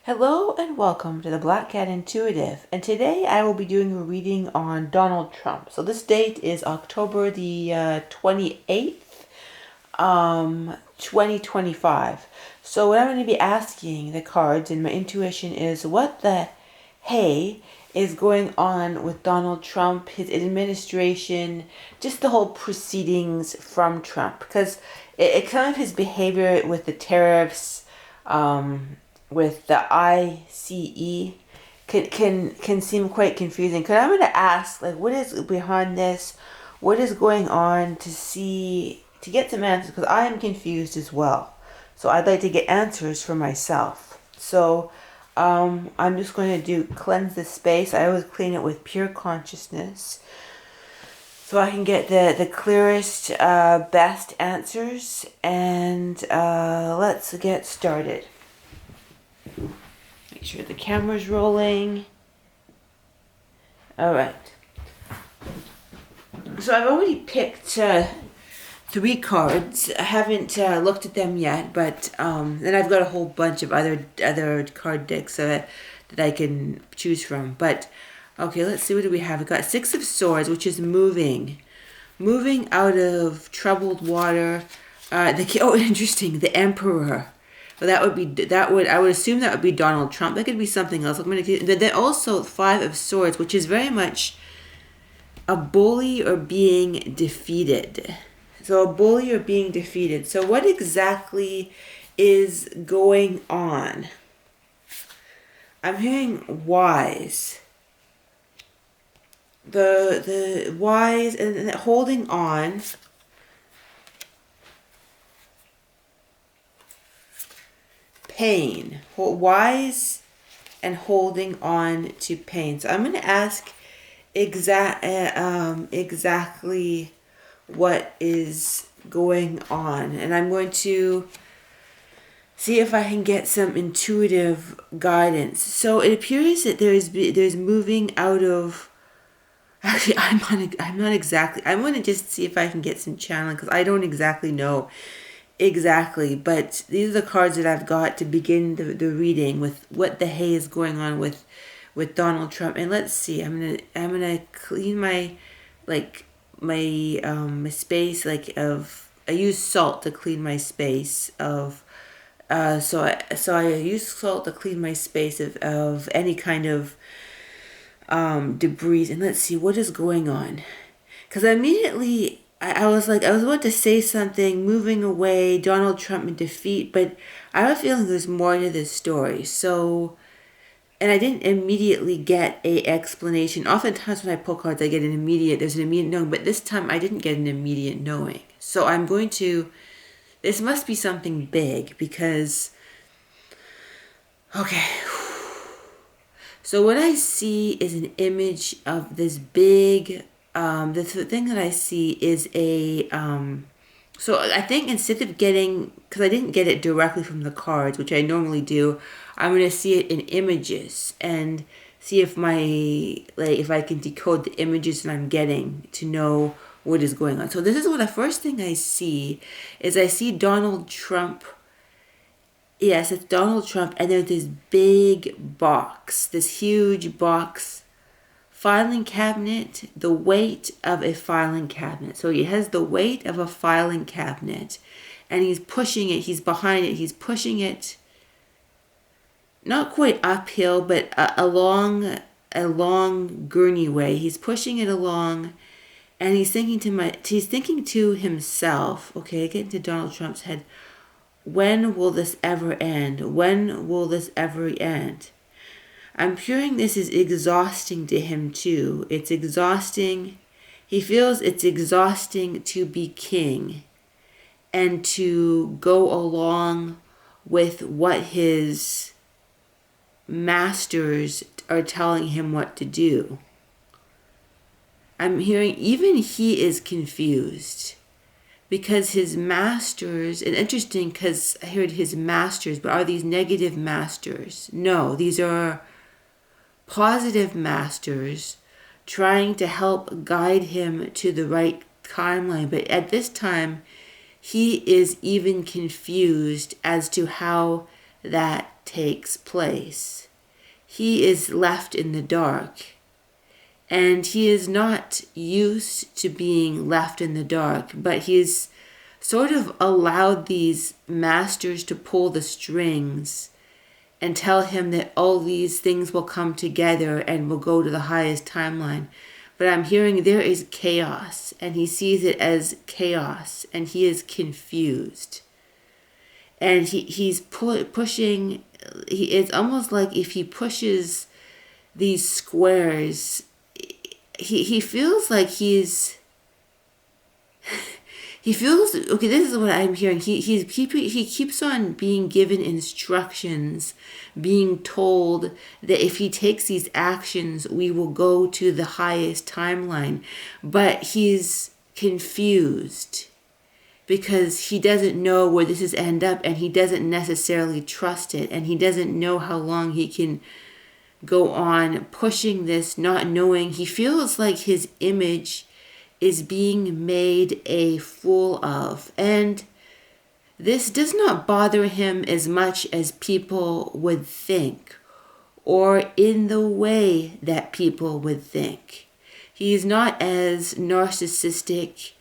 Hello and welcome to the Black Cat Intuitive, and today I will be doing a reading on Donald Trump. So this date is October the 28th, 2025. So what I'm going to be asking the cards and my intuition is what the hey is going on with Donald Trump, his administration, just the whole proceedings from Trump, because it kind of his behavior with the tariffs, with the ICE can seem quite confusing. Cause I'm gonna ask like what is behind this, what is going on to get some answers because I am confused as well. So I'd like to get answers for myself. So I'm just going to cleanse the space. I always clean it with pure consciousness so I can get the clearest, best answers. And let's get started. Make sure the camera's rolling. All right. So I've already picked 3 cards. I haven't looked at them yet, but then I've got a whole bunch of other card decks that I can choose from. But okay, let's see, what do we have? We've got 6 of Swords, which is moving out of troubled water. Interesting. The Emperor. Well, I would assume that would be Donald Trump. That could be something else. Then also 5 of Swords, which is very much a bully or being defeated. So a bully or being defeated. So what exactly is going on? I'm hearing wise. The wise and holding on. Pain. Wise and holding on to pain. So I'm going to ask exactly what is going on, and I'm going to see if I can get some intuitive guidance. So it appears that there's moving out of. Actually, I'm not exactly. I'm going to just see if I can get some channeling because I don't exactly know. Exactly, but these are the cards that I've got to begin the reading with what the hay is going on with Donald Trump. And let's see, I'm gonna clean my my space of. I use salt to clean my space of. So I use salt to clean my space of any kind of debris. And let's see what is going on, because immediately. I was about to say something, moving away, Donald Trump in defeat, but I have a feeling there's more to this story. So, and I didn't immediately get a explanation. Oftentimes when I pull cards, there's an immediate knowing, but this time I didn't get an immediate knowing. So this must be something big because, okay. So what I see is an image of this big. The thing that I see is a. So I think instead of because I didn't get it directly from the cards, which I normally do, I'm going to see it in images and see if if I can decode the images that I'm getting to know what is going on. So this is what the first thing I see is I see Donald Trump. Yes, it's Donald Trump, and there's this big box, this huge box. Filing cabinet, the weight of a filing cabinet. So he has the weight of a filing cabinet and he's pushing it, he's behind it, he's pushing it not quite uphill, but along a long gurney way. He's pushing it along and he's thinking to himself, okay, getting to Donald Trump's head, when will this ever end? When will this ever end? I'm hearing this is exhausting to him too. It's exhausting. He feels it's exhausting to be king and to go along with what his masters are telling him what to do. I'm hearing even he is confused because his masters, and interesting because I heard his masters, but are these negative masters? No, these are positive masters trying to help guide him to the right timeline. But at this time, he is even confused as to how that takes place, he is left in the dark. And he is not used to being left in the dark, but he's sort of allowed these masters to pull the strings and tell him that all these things will come together and will go to the highest timeline. But I'm hearing there is chaos, and he sees it as chaos, and he is confused. And he's pushing, it's almost like if he pushes these squares, he feels like he feels, okay, this is what I'm hearing. He keeps on being given instructions, being told that if he takes these actions, we will go to the highest timeline. But he's confused because he doesn't know where this is end up, and he doesn't necessarily trust it, and he doesn't know how long he can go on pushing this, not knowing. He feels like his image is being made a fool of. And this does not bother him as much as people would think, or in the way that people would think. He's not as narcissistic,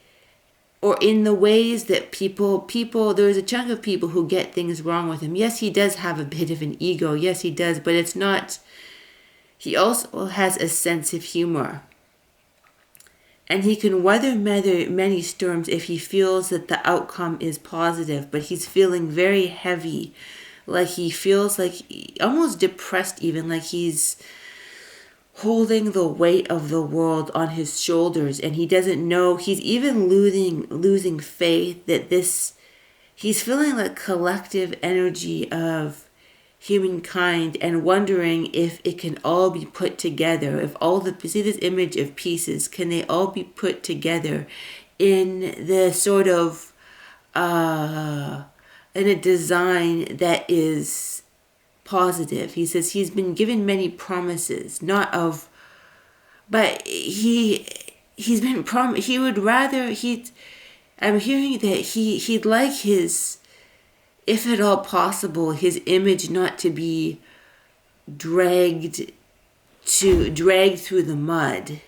or in the ways that people, there's a chunk of people who get things wrong with him. Yes, he does have a bit of an ego. Yes, he does, but it's not. He also has a sense of humor. And he can weather many storms if he feels that the outcome is positive. But he's feeling very heavy. Like he feels like almost depressed even. Like he's holding the weight of the world on his shoulders. And he doesn't know. He's even losing faith that this. He's feeling like collective energy of humankind and wondering if it can all be put together, if all the, see this image of pieces, can they all be put together in the sort of in a design that is positive. He says he's been given many promises, not of, but he's been he would rather, I'm hearing that he'd like his, if at all possible, his image not to be dragged through the mud.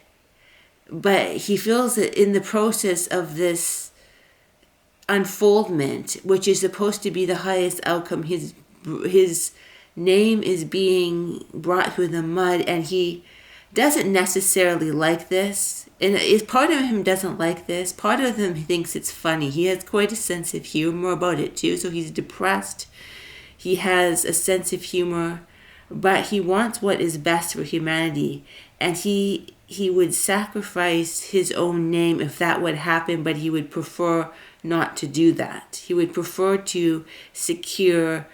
But he feels that in the process of this unfoldment, which is supposed to be the highest outcome, his name is being brought through the mud, and he doesn't necessarily like this. And part of him doesn't like this. Part of him thinks it's funny. He has quite a sense of humor about it too. So he's depressed. He has a sense of humor, but he wants what is best for humanity. And he would sacrifice his own name if that would happen, but he would prefer not to do that. He would prefer to secure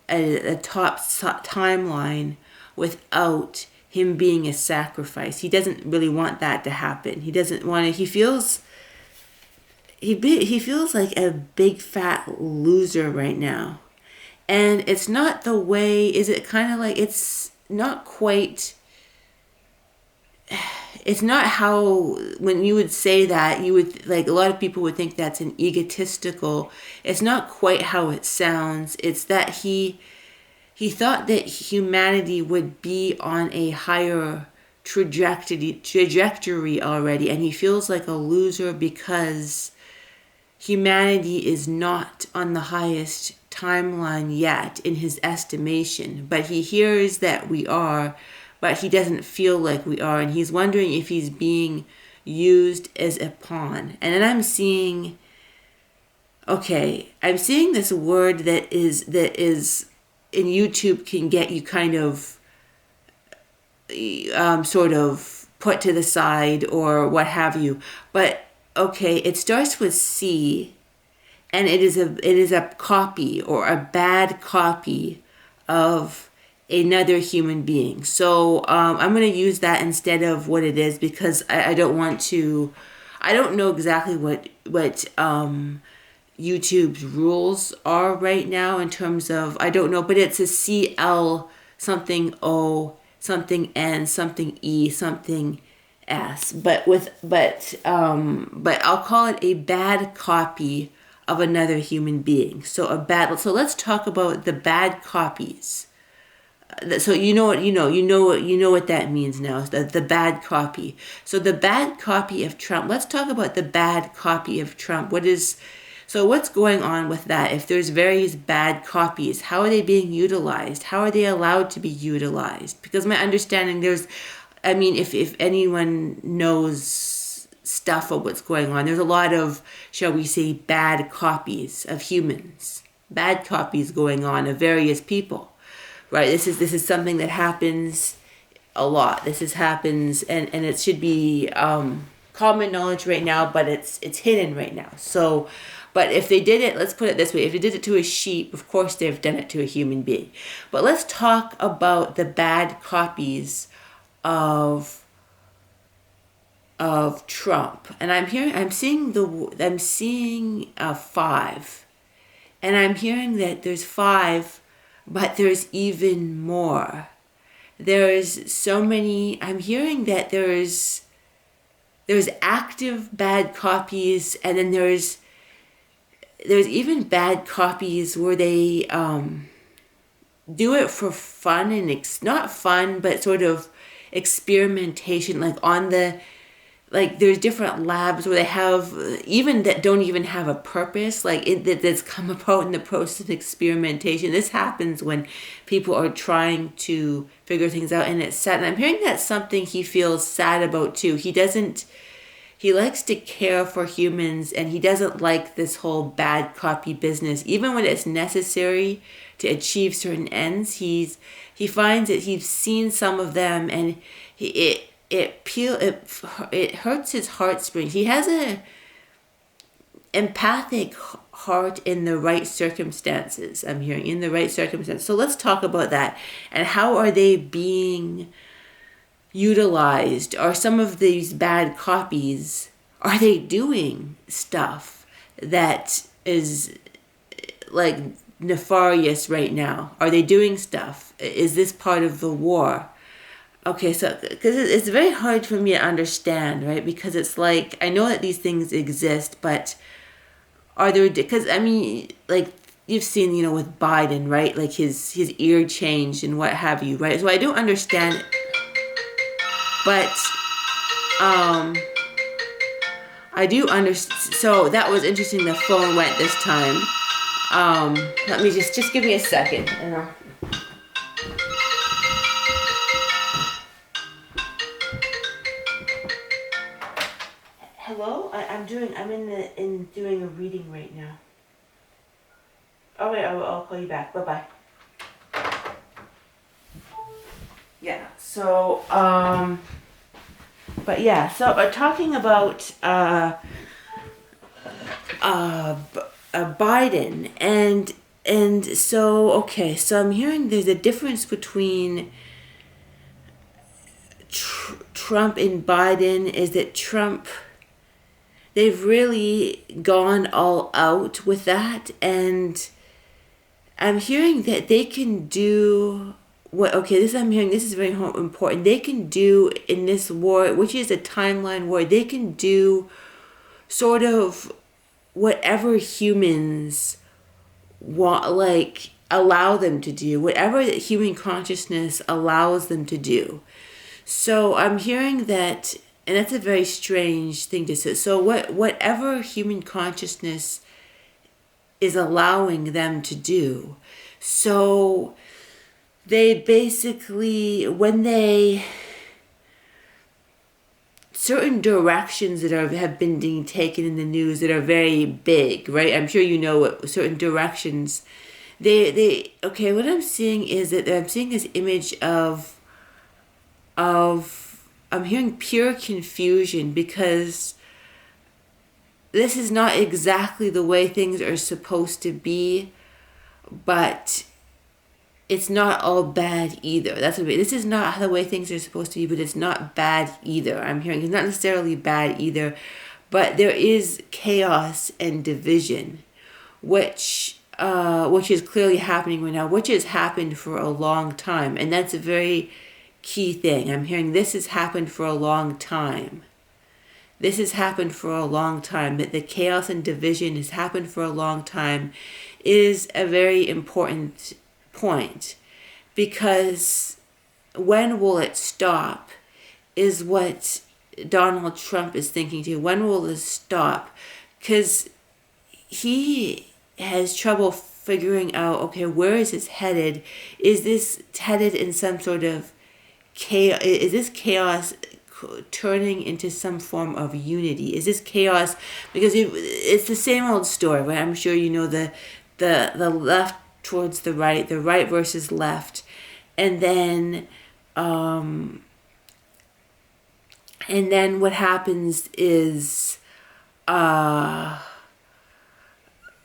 a top timeline without him being a sacrifice. He doesn't really want that to happen. He doesn't want to, he feels like a big fat loser right now. And it's not the way, is it kind of like, it's not quite, it's not how, when you would say that, you would, like, a lot of people would think that's an egotistical, it's not quite how it sounds. It's that he thought that humanity would be on a higher trajectory already, and he feels like a loser because humanity is not on the highest timeline yet in his estimation. But he hears that we are, but he doesn't feel like we are, and he's wondering if he's being used as a pawn. And then I'm seeing this word that is in YouTube can get you kind of sort of put to the side or what have you. But okay, it starts with C, and it is a copy or a bad copy of another human being. So I'm going to use that instead of what it is, because I don't know exactly what YouTube's rules are right now in terms of, I don't know, but it's a CL something O something N something E something S, but I'll call it a bad copy of another human being. So let's talk about the bad copies. So you know what that means now. The bad copy. So the bad copy of Trump. Let's talk about the bad copy of Trump. What's going on with that? If there's various bad copies, how are they being utilized? How are they allowed to be utilized? Because my understanding if anyone knows stuff of what's going on, there's a lot of, shall we say, bad copies of humans, bad copies going on of various people. Right, this is something that happens a lot. Happens, and it should be common knowledge right now, but it's hidden right now. So, but if they did it, let's put it this way: if they did it to a sheep, of course they've done it to a human being. But let's talk about the bad copies of Trump, and I'm seeing 5, and I'm hearing that there's 5. But there's even more. There's so many. I'm hearing that there's active bad copies, and then there's even bad copies where they do it for fun, and not fun, but sort of experimentation, there's different labs where they have, even that don't even have a purpose, that's come about in the process of experimentation. This happens when people are trying to figure things out, and it's sad. And I'm hearing that's something he feels sad about too. He likes to care for humans, and he doesn't like this whole bad copy business, even when it's necessary to achieve certain ends. He finds that he's seen some of them, and it hurts his heartstrings. He has a empathic heart in the right circumstances. I'm hearing in the right circumstances. So let's talk about that, and how are they being utilized? Are some of these bad copies, are they doing stuff that is like nefarious right now? Are they doing stuff? Is this part of the war? Okay, so because it's very hard for me to understand, right? Because it's like, I know that these things exist, but are there, because you've seen, with Biden, right? Like his ear changed and what have you, right? So I don't understand, but I do understand. So that was interesting. The phone went this time. Let me just give me a second. Hello? I'm doing a reading right now. Oh wait, I'll call you back. Bye-bye. Yeah, so, but yeah, so talking about, Biden, and so, okay, so I'm hearing there's a difference between Trump and Biden, is that Trump, they've really gone all out with that, and I'm hearing that they can do this is very important. They can do in this war, which is a timeline war, they can do sort of whatever humans want, allow them to do, whatever that human consciousness allows them to do. So I'm hearing that, and that's a very strange thing to say. So whatever human consciousness is allowing them to do. So they basically, certain directions that have been being taken in the news that are very big, right? I'm sure you know what certain directions. What I'm seeing is that I'm seeing this image of I'm hearing pure confusion, because this is not exactly the way things are supposed to be, but it's not all bad either. This is not the way things are supposed to be, but it's not bad either. I'm hearing it's not necessarily bad either, but there is chaos and division, which is clearly happening right now, which has happened for a long time, and that's a very key thing. I'm hearing this has happened for a long time. this has happened for a long time, that the chaos and division has happened for a long time, is a very important point. Because when will it stop is what Donald Trump is thinking too. When will this stop? Because he has trouble figuring out, okay, where is this headed? Is this headed in some sort of chaos? Is this chaos turning into some form of unity? Is this chaos? Because it's the same old story, right? I'm sure you know the left towards the right versus left, and then what happens is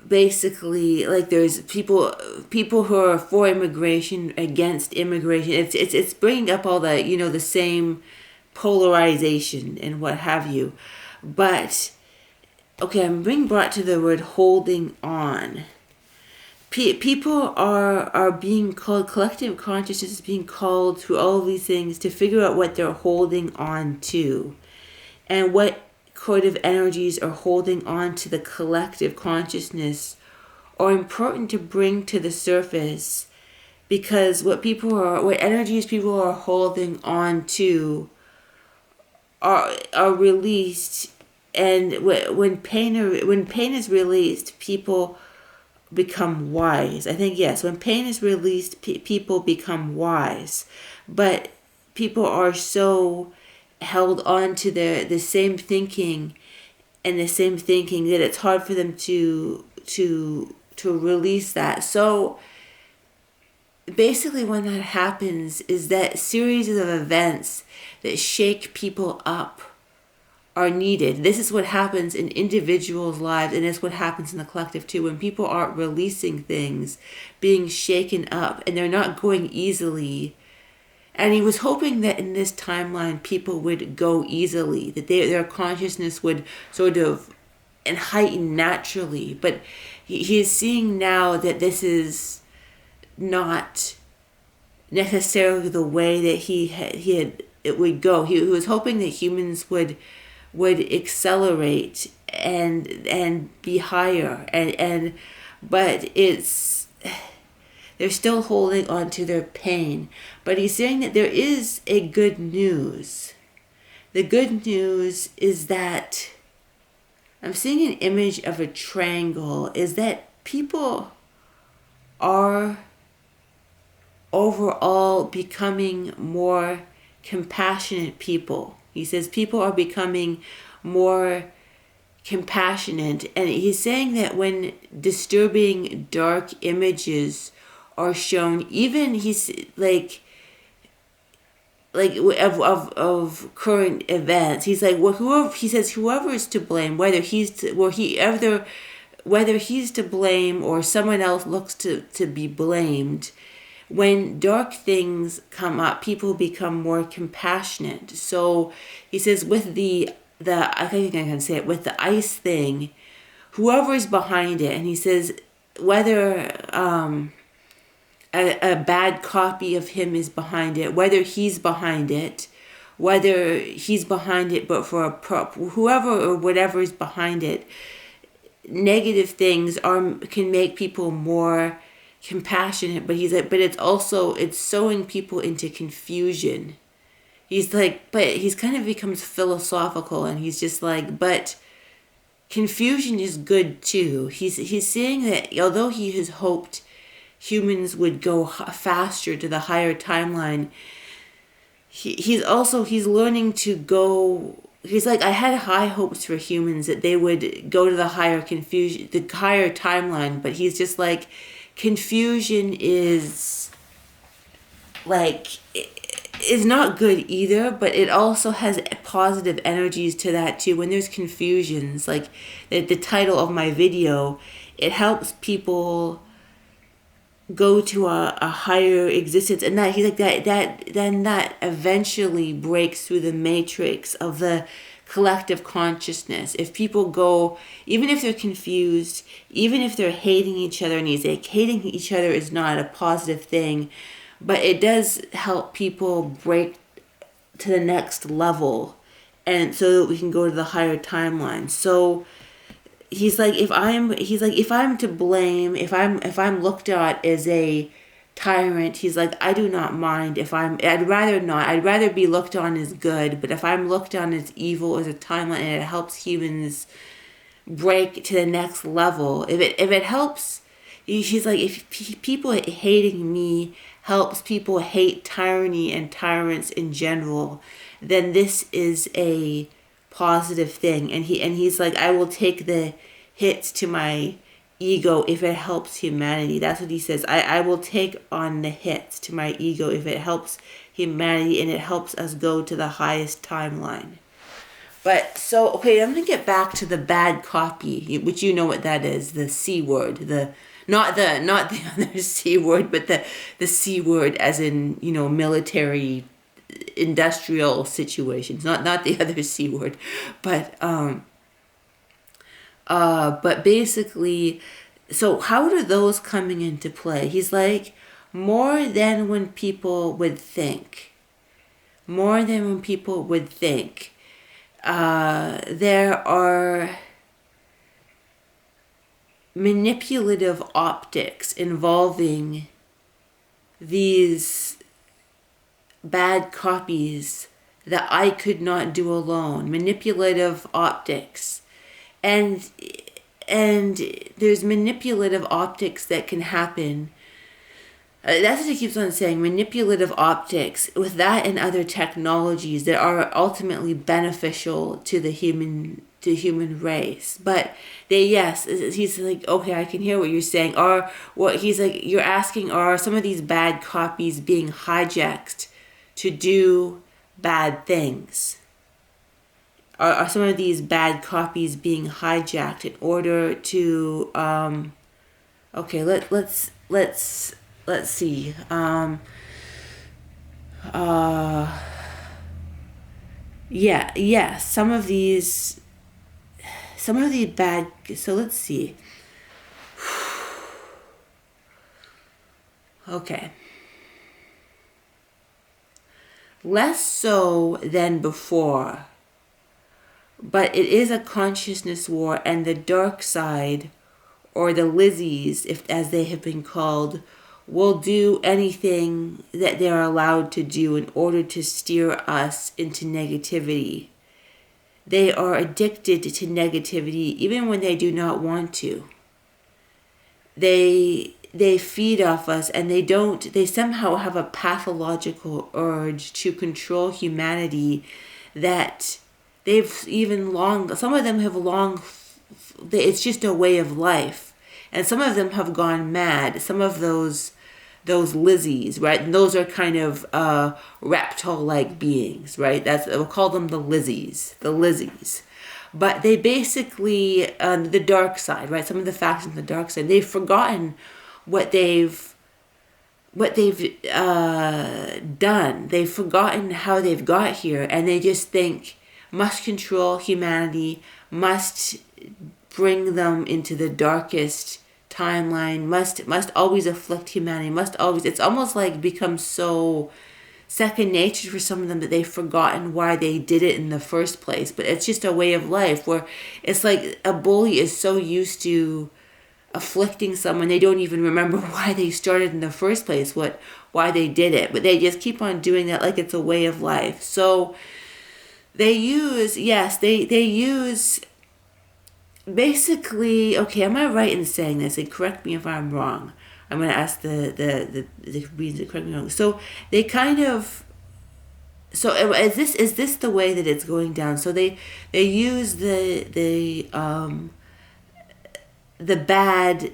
basically, like, there's people who are for immigration, against immigration. It's bringing up all the, the same polarization and what have you. But okay, I'm being brought to the word holding on. People are being called, collective consciousness is being called through all of these things to figure out what they're holding on to, and what sort of energies are holding on to the collective consciousness are important to bring to the surface, because what energies people are holding on to are released, and when pain is released, people become wise. I think, yes, when pain is released, people become wise. But people are so held on to the same thinking that it's hard for them to release that. So basically, when that happens, is that series of events that shake people up are needed. This is what happens in individuals' lives, and it's what happens in the collective too. When people aren't releasing things, being shaken up, and they're not going easily. And he was hoping that in this timeline, people would go easily, that their consciousness would sort of and heighten naturally. But he is seeing now that this is not necessarily the way that it would go. He was hoping that humans would accelerate and be higher, but they're still holding on to their pain. But he's saying that there is a good news. The good news is that I'm seeing an image of a triangle, is that people are overall becoming more compassionate people. He says people are becoming more compassionate, and he's saying that when disturbing dark images are shown, even he's like of current events, he's like, well, whoever is to blame, whether he's to blame or someone else looks to be blamed. When dark things come up, people become more compassionate. So he says with the I think I can say it, with the ice thing, whoever is behind it, and he says whether a bad copy of him is behind it, whether he's behind it, but for a prop, whoever or whatever is behind it, negative things can make people more compassionate. But he's like, but it's sowing people into confusion. He's like, but he's kind of becomes philosophical, and he's just like, but confusion is good too. He's saying that although he has hoped humans would go faster to the higher timeline, he's learning to go. He's like, I had high hopes for humans that they would go to the higher timeline, but he's just like, confusion is not good either, but it also has positive energies to that too. When there's confusions, like the title of my video, it helps people go to a higher existence, and that he's like that eventually breaks through the matrix of the collective consciousness. If people go, even if they're confused, even if they're hating each other, and he's like, hating each other is not a positive thing, but it does help people break to the next level and so that we can go to the higher timeline. So he's like, if I'm to blame, if I'm looked at as a tyrant, he's like, I do not mind if I'd rather not. I'd rather be looked on as good, but if I'm looked on as evil as a timeline and it helps humans break to the next level, if it helps, she's like, if people hating me helps people hate tyranny and tyrants in general, then this is a positive thing. And he's like, I will take the hits to my ego if it helps humanity. That's what he says. I will take on the hits to my ego if it helps humanity and it helps us go to the highest timeline. But so, okay, I'm gonna get back to the bad copy, which you know what that is, the C word, the not the other C word, but the C word as in, military industrial situations, not the other C word, but basically, so how are those coming into play? He's like, more than when people would think. More than when people would think. There are manipulative optics involving these bad copies that I could not do alone. Manipulative optics. And there's manipulative optics that can happen. That's what he keeps on saying, manipulative optics, with that and other technologies that are ultimately beneficial to the human race. But he's like, okay, I can hear what you're saying. He's like, you're asking, are some of these bad copies being hijacked to do bad things? Are some of these bad copies being hijacked in order to okay, let's see. Some of these bad, so let's see. Okay. Less so than before. But it is a consciousness war, and the dark side, or the Lizzies, as they have been called, will do anything that they're allowed to do in order to steer us into negativity. They are addicted to negativity even when they do not want to. They feed off us, and they somehow have a pathological urge to control humanity that some of them have it's just a way of life. And some of them have gone mad. Some of those Lizzies, right? And those are kind of reptile-like beings, right? We'll call them the Lizzies. But they basically, the dark side, right? Some of the factions on the dark side, they've forgotten what they've done. They've forgotten how they've got here, and they just think, must control humanity, must bring them into the darkest timeline, must always afflict humanity, it's almost like becomes so second nature for some of them that they've forgotten why they did it in the first place. But it's just a way of life where it's like a bully is so used to afflicting someone, they don't even remember why they started in the first place, why they did it, but they just keep on doing that like it's a way of life. So they use basically, okay, am I right in saying this? And correct me if I'm wrong. I'm going to ask the readers to correct me wrong. So they kind of, so is this the way that it's going down? So they use the bad,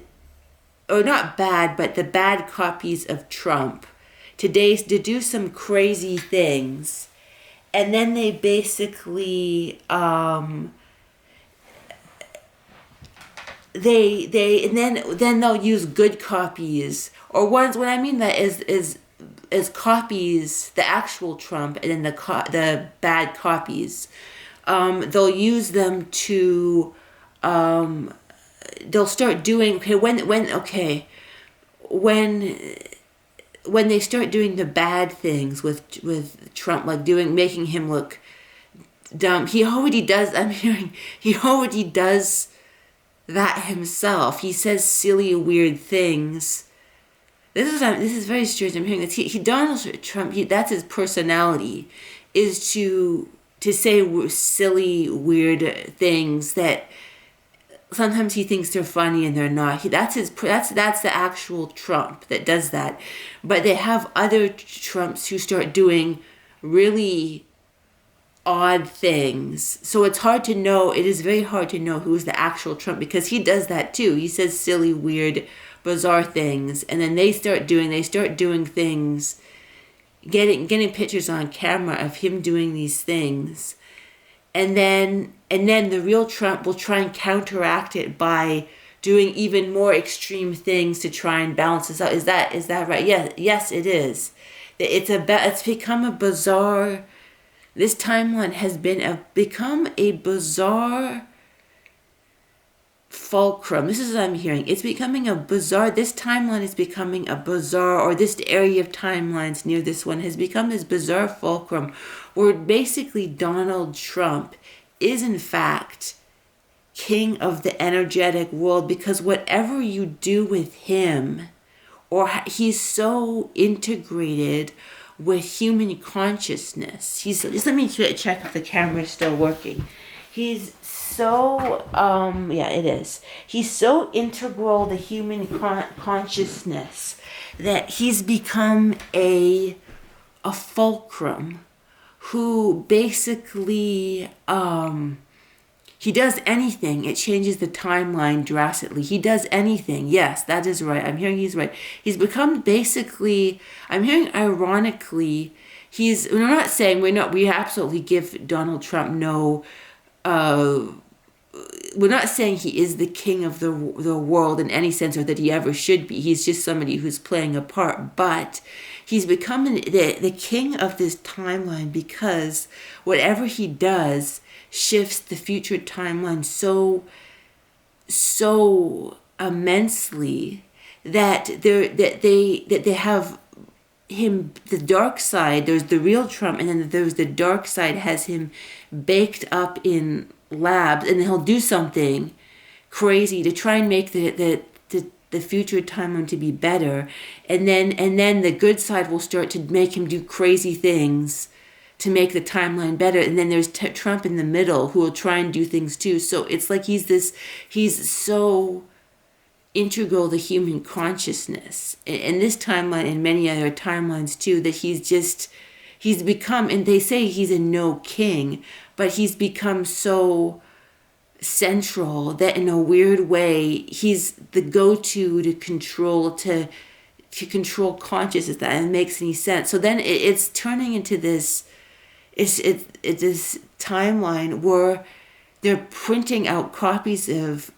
or not bad, but the bad copies of Trump to do some crazy things. And then they basically then they'll use good copies, or ones. What I mean that is copies, the actual Trump, and then the bad copies. They'll use them to they'll start doing when they start doing the bad things with Trump, like making him look dumb. He already does. I'm hearing he already does that himself. He says silly, weird things. This is very strange. I'm hearing this. Donald Trump. That's his personality, is to say silly, weird things that sometimes he thinks they're funny and they're not. That's the actual Trump that does that. But they have other Trumps who start doing really odd things. So it's hard to know. It is very hard to know who's the actual Trump, because he does that too. He says silly, weird, bizarre things, and then they start doing things, getting pictures on camera of him doing these things. And then the real Trump will try and counteract it by doing even more extreme things to try and balance this out. Is that right? Yes, it is. It's become a bizarre. This timeline has become a bizarre fulcrum. This is what I'm hearing. It's becoming a bizarre. This timeline is becoming a bizarre, or this area of timelines near this one has become this bizarre fulcrum, where basically Donald Trump is in fact king of the energetic world, because whatever you do with him, or he's so integrated with human consciousness. Just let me check if the camera's still working. He's so it is. He's so integral to human consciousness that he's become a fulcrum who basically he does anything. It changes the timeline drastically. He does anything. Yes, that is right. I'm hearing he's right. He's become basically, I'm hearing ironically, we're not saying we absolutely give Donald Trump no, we're not saying he is the king of the world in any sense, or that he ever should be. He's just somebody who's playing a part, but he's becoming the king of this timeline, because whatever he does shifts the future timeline so immensely that they have him, the dark side. There's the real Trump, and then there's the dark side, has him baked up in labs, and he'll do something crazy to try and make the future timeline to be better, and then the good side will start to make him do crazy things to make the timeline better, and then there's Trump in the middle who will try and do things too. So it's like he's so integral to human consciousness in this timeline and many other timelines too, that he's become, and they say he's a no king, but he's become so central that in a weird way he's the go-to to control consciousness. That it makes any sense. So then it's turning into this it's this timeline where they're printing out copies of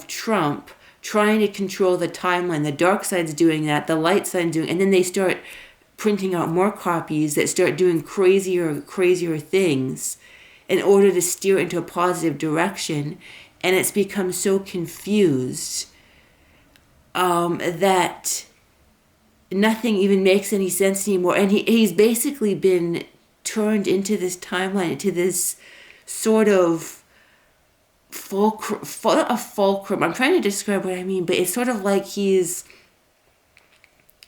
Trump, trying to control the timeline. The dark side's doing that, the light side's doing, and then they start printing out more copies that start doing crazier things in order to steer into a positive direction. And it's become so confused that nothing even makes any sense anymore. And he's basically been turned into this timeline, into this sort of fulcrum. I'm trying to describe what I mean, but it's sort of like he's,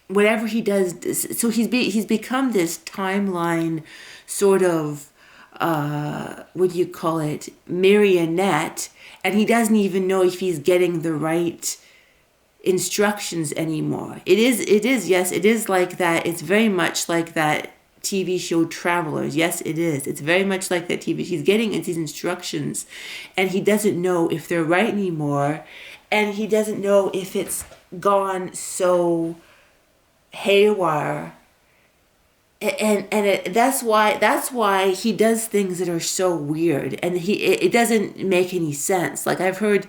whatever he does, so he's become this timeline sort of, what do you call it, marionette, and he doesn't even know if he's getting the right instructions anymore. It is like that. It's very much like that TV show Travelers. Yes, it is. It's very much like that TV. He's getting these instructions, and he doesn't know if they're right anymore, and he doesn't know if it's gone so haywire. That's why he does things that are so weird, and it doesn't make any sense. Like I've heard,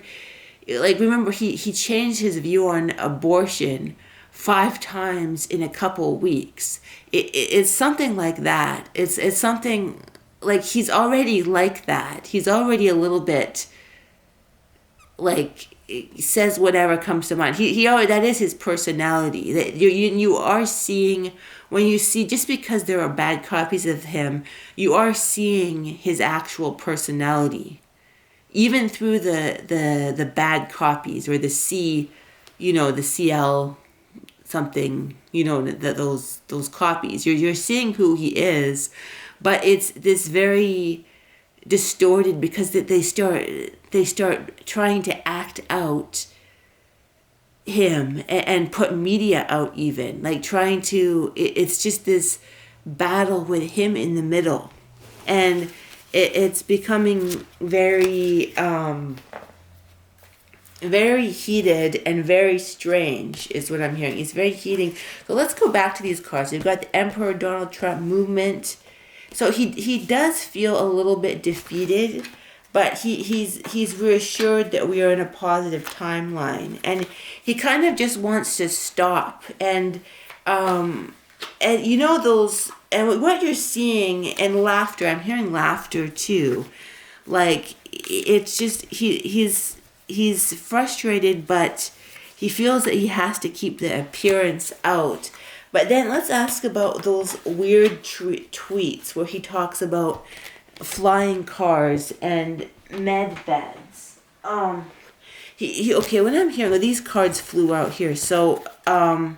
like remember he changed his view on abortion 5 times in a couple of weeks. It's something like that. It's something like he's already like that. He's already a little bit like says whatever comes to mind. That is his personality. That you are seeing, when you see, just because there are bad copies of him, you are seeing his actual personality, even through the bad copies, or the C, the CL something, those copies. You're seeing who he is, but it's this very distorted, because they start trying to act out him, and put media out, even like trying to, it's just this battle with him in the middle, and it's becoming very very heated and very strange, is what I'm hearing. It's very heating. So let's go back to these cards. We've got the Emperor, Donald Trump, movement. So he does feel a little bit defeated, but he's reassured that we are in a positive timeline, and he kind of just wants to stop, and those, and what you're seeing, and laughter. I'm hearing laughter too, like it's just he's frustrated, but he feels that he has to keep the appearance out. But then let's ask about those weird tweets where he talks about flying cars and med beds. Okay, when I'm hearing, these cards flew out here, so I'm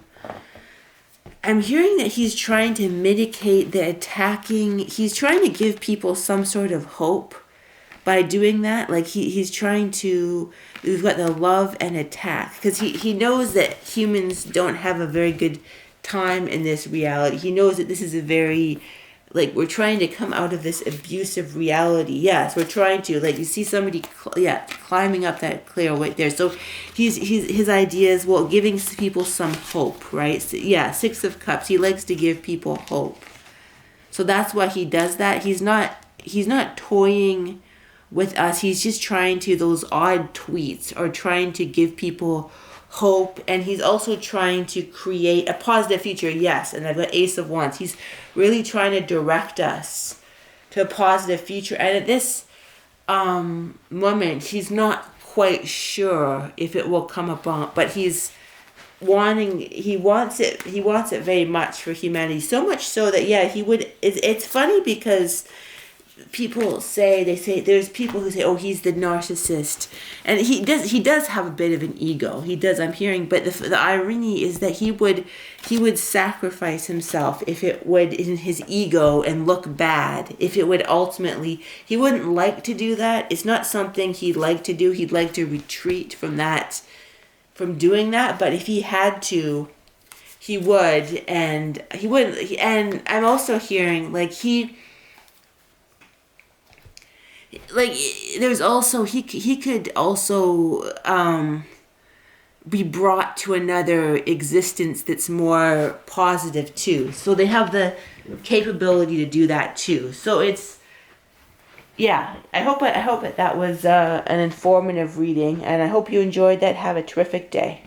hearing that he's trying to mitigate the attacking. He's trying to give people some sort of hope by doing that. Like he's trying to, we've got the love and attack, because he knows that humans don't have a very good time in this reality. He knows that this is a very, like, we're trying to come out of this abusive reality. Yes, we're trying to, like, you see somebody climbing up that clear right there. So his idea is, well, giving people some hope, right? So, yeah, Six of Cups. He likes to give people hope. So that's why he does that. He's not toying with us. He's just trying to, those odd tweets are trying to give people hope, and he's also trying to create a positive future. Yes, and I've got Ace of Wands. He's really trying to direct us to a positive future, and at this moment he's not quite sure if it will come about, but he wants it very much for humanity, so much so that he would. It's funny because people say, there's people who say, oh, he's the narcissist, and he does have a bit of an ego. He does, I'm hearing, but the irony is that he would sacrifice himself if it would, in his ego, and look bad, if it would ultimately, he wouldn't like to do that. It's not something he'd like to do. He'd like to retreat from doing that, but if he had to, he would, and he wouldn't. And I'm also hearing, there's also, he could also be brought to another existence that's more positive too. So they have the capability to do that too. So it's, I hope that was an informative reading, and I hope you enjoyed that. Have a terrific day.